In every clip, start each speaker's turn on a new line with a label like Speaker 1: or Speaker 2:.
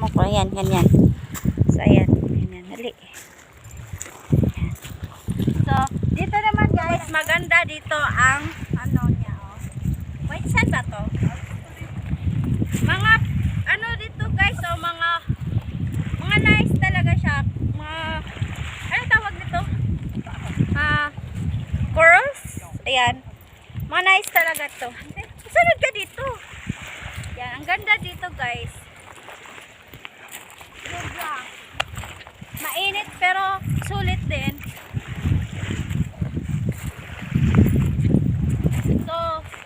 Speaker 1: ako. Ayan, ganyan. So, ayan. Ganyan, dali. Ayan. So, dito naman guys, maganda dito ang ano niya, oh. Wait, saan ba to? Mga, ano dito guys, oh, mga nice talaga siya. Mga, ano tawag dito? Corals. Ayan. Mga nice talaga to. Sunod ka dito. Yan, ang ganda dito guys. Sobra. Mainit pero sulit din. So,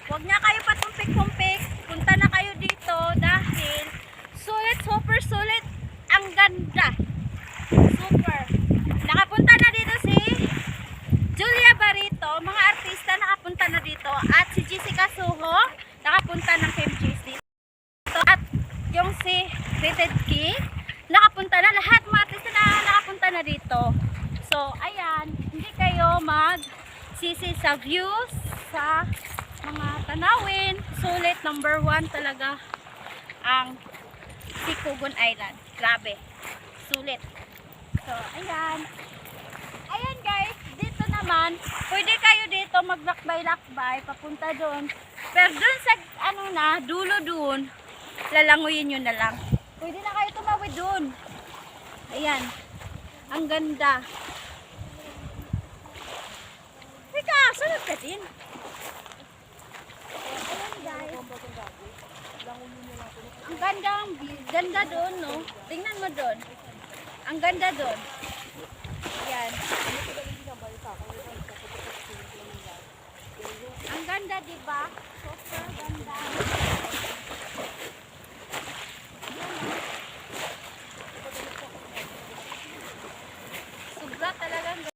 Speaker 1: wag na kayo patumpik-tumpik. Punta na kayo dito dahil sulit, super sulit. Ang ganda. Super. Nakapunta na dito si Julia Barito, mga artista nakapunta na dito, at si Jessica Suho nakapunta ng Chemcheese dito, at yung si Rated King nakapunta na, lahat mga artista na nakapunta na dito. So ayan, hindi kayo magsisi sa views, sa mga tanawin. Sulit, number 1 talaga ang Sicogon Island. Grabe, sulit. So ayan. Ayan guys, dito naman, pwede kayo dito maglakbay-lakbay, papunta doon. Pero doon sa, ano na, dulo doon, lalanguyin nyo na lang. Pwede na kayo tumawid doon. Ayan, ang ganda. Teka, sunod ka din. Ayan guys. Ang ganda doon, no? Tingnan mo doon. Ang ganda doon. Ayan. Ang ganda, diba? Super ganda. Sobra talagang